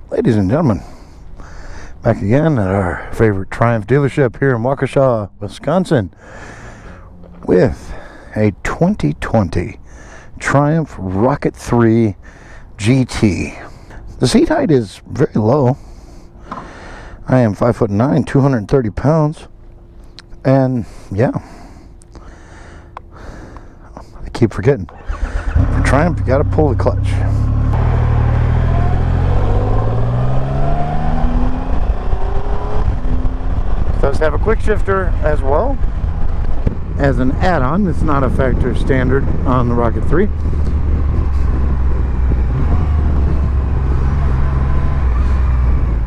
Ladies and gentlemen, back again at our favorite Triumph dealership here in Waukesha, Wisconsin, with a 2020 Triumph Rocket 3 GT. The seat height is very low. I am 5'9", 230 pounds, and yeah, I keep forgetting. For Triumph, you got to pull the clutch. It does have a quick shifter as well as an add-on. It's not a factory standard on the Rocket 3.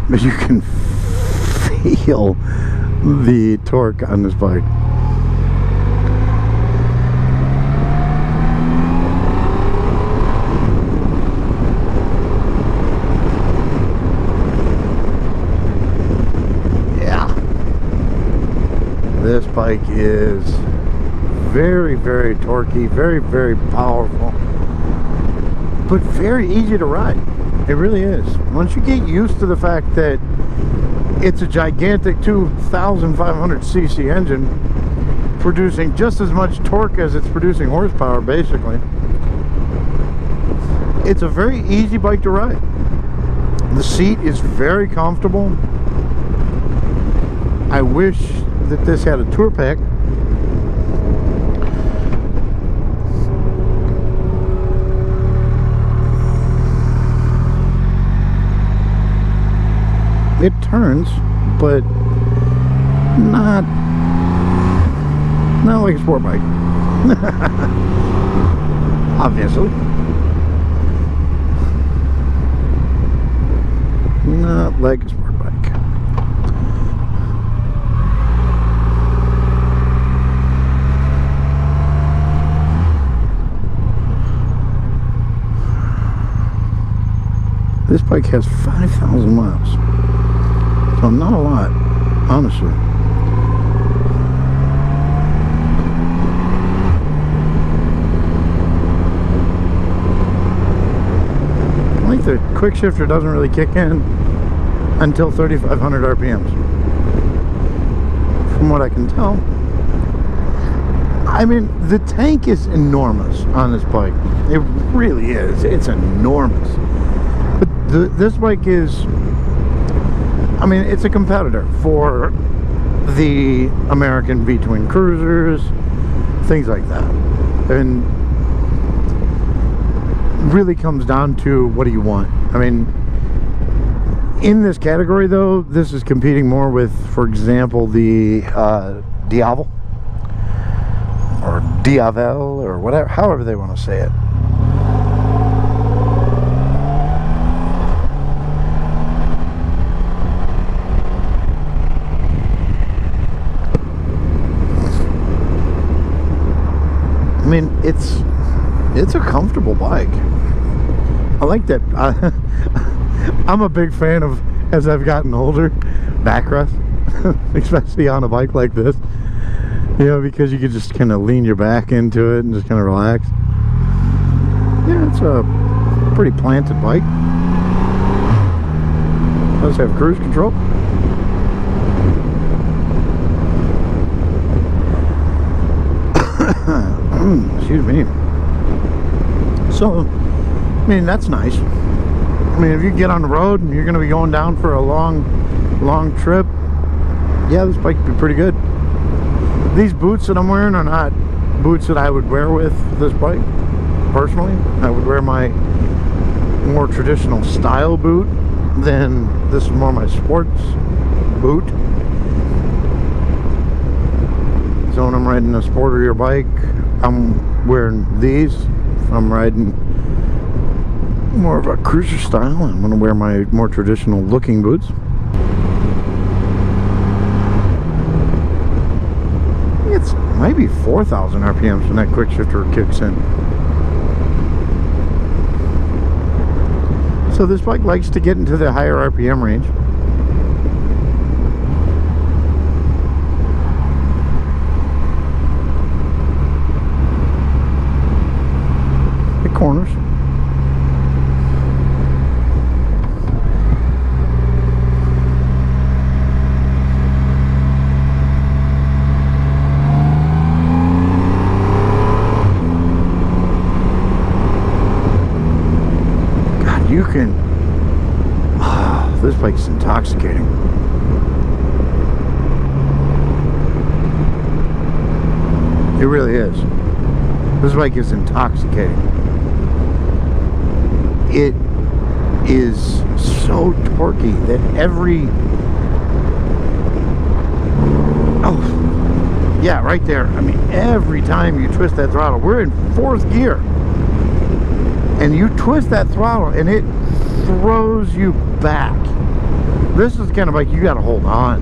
But you can feel the torque on this bike. This bike is very, very torquey, very, very powerful, but very easy to ride. It really is. Once you get used to the fact that it's a gigantic 2,500cc engine producing just as much torque as it's producing horsepower, basically, it's a very easy bike to ride. The seat is very comfortable. I wish that this had a tour pack. It turns, but not like a sport bike. Obviously. Not like a sport bike. This bike has 5,000 miles, so not a lot, honestly. I think the quick shifter doesn't really kick in until 3,500 RPMs. From what I can tell. I mean, the tank is enormous on this bike. It really is. It's enormous. This bike is, I mean, it's a competitor for the American V-twin cruisers, things like that. And really comes down to what do you want. I mean, in this category though, this is competing more with, for example, the Diavel or Diavel or whatever, however they want to say it. I mean, it's a comfortable bike. I like that. I'm a big fan of, as I've gotten older, backrest, especially on a bike like this. You know, because you can just kind of lean your back into it and just kind of relax. Yeah, it's a pretty planted bike. Does have cruise control. Excuse me. So, I mean, that's nice. I mean, if you get on the road and you're going to be going down for a long trip, yeah, this bike would be pretty good. These boots that I'm wearing are not boots that I would wear with this bike, personally. I would wear my more traditional style boot, then this is more my sports boot. So when I'm riding a sportier bike, I'm wearing these. If I'm riding more of a cruiser style, I'm going to wear my more traditional looking boots. It's maybe 4,000 RPMs when that quick shifter kicks in. So this bike likes to get into the higher RPM range. It corners. this bike's intoxicating. It really is. This bike is intoxicating. It is so torquey that every... Oh, yeah, right there. I mean, every time you twist that throttle, we're in 4th gear. And you twist that throttle and it throws you back. This is the kind of bike you gotta hold on.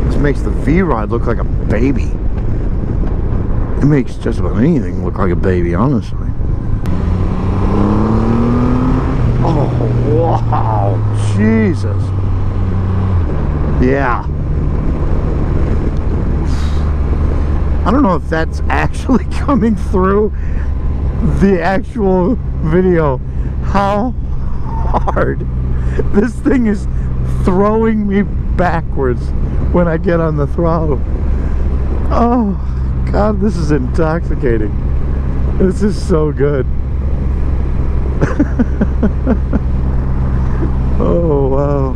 This makes the V-Rod look like a baby. It makes just about anything look like a baby, honestly. Oh, wow. Jesus. Yeah. I don't know if that's actually coming through the actual video. How hard this thing is throwing me backwards when I get on the throttle. Oh. God, this is intoxicating. This is so good. Oh, wow.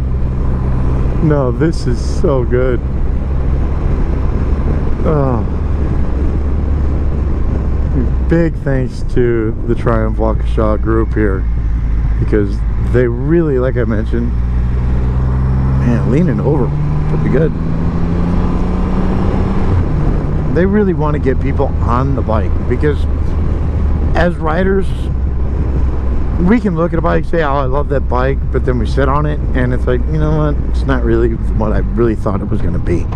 No, this is so good. Oh. Big thanks to the Triumph Waukesha group here, because they really, like I mentioned, man, leaning over pretty good. They really want to get people on the bike, because as riders, we can look at a bike and say, oh, I love that bike, but then we sit on it and it's like, you know what, it's not really what I really thought it was going to be.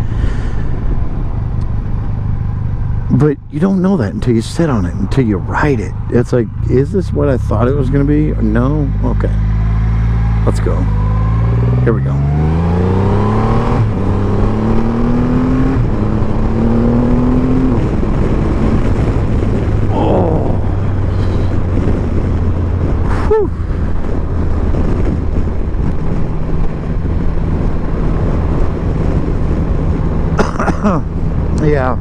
But you don't know that until you sit on it, until you ride it. It's like, is this what I thought it was going to be? Or no? Okay, let's go. Here we go. Yeah.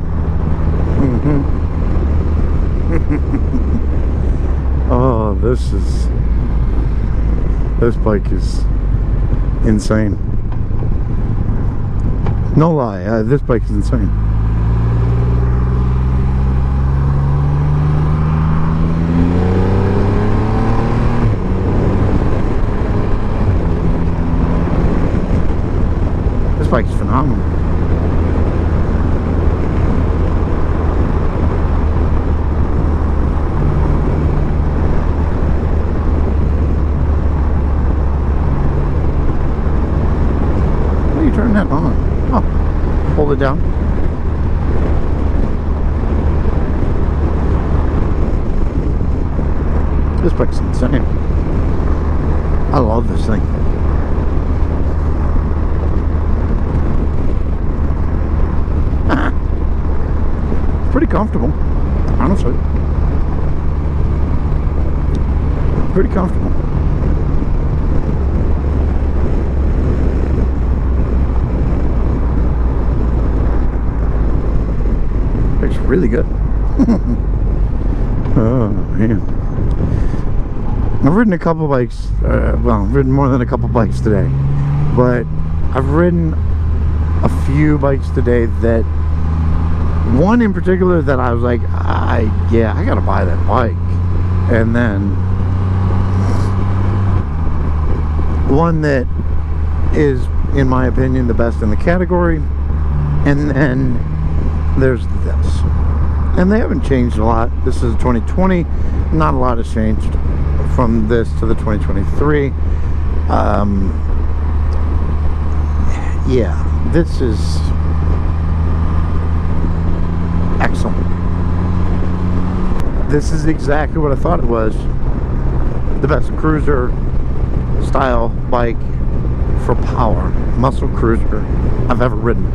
Oh, this bike is insane. No lie, this bike is insane. This bike is phenomenal. Turn that on. Oh, hold it down. This bike's insane. I love this thing. It's pretty comfortable, honestly. Pretty comfortable. It's really good. Oh man, I've ridden a couple bikes. Well, I've ridden more than a couple bikes today, but I've ridden a few bikes today. That one in particular that I was like, yeah, I gotta buy that bike. And then one that is, in my opinion, the best in the category. And then there's this, and they haven't changed a lot. This is 2020. Not a lot has changed from this to the 2023. Yeah, this is excellent. This is exactly what I thought it was. The best cruiser style bike for power, muscle cruiser I've ever ridden.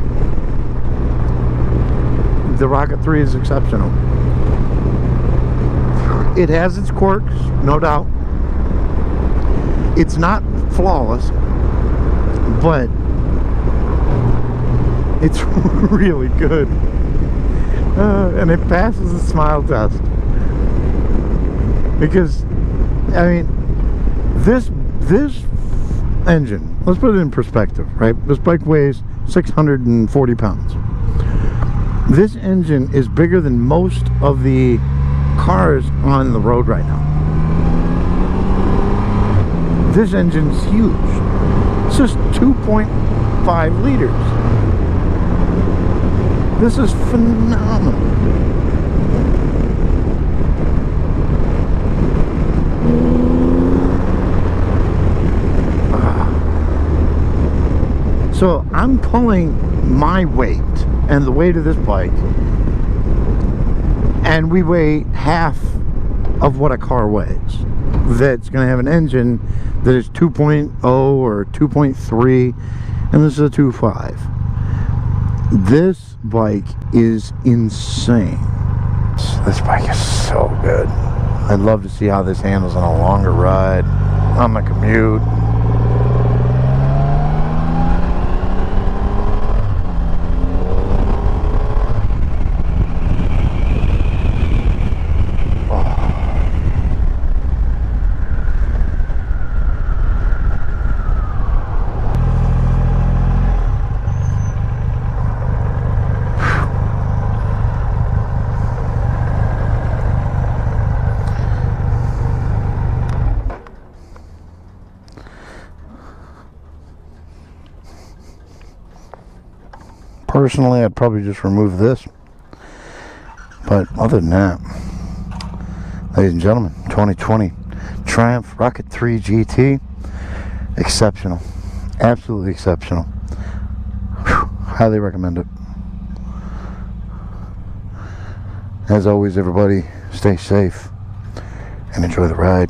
The Rocket 3 is exceptional. It has its quirks, no doubt. It's not flawless, but it's really good. And it passes the smile test. Because, I mean, this engine, let's put it in perspective, right? This bike weighs 640 pounds. This engine is bigger than most of the cars on the road right now. This engine's huge. It's just 2.5 liters. This is phenomenal. So I'm pulling my weight and the weight of this bike, and we weigh half of what a car weighs. That's going to have an engine that is 2.0 or 2.3, and this is a 2.5. This bike is insane. This bike is so good. I'd love to see how this handles on a longer ride, on the commute. Personally, I'd probably just remove this. But other than that, ladies and gentlemen, 2020 Triumph Rocket 3 GT, exceptional, absolutely exceptional. Whew, highly recommend it. As always, everybody, stay safe and enjoy the ride.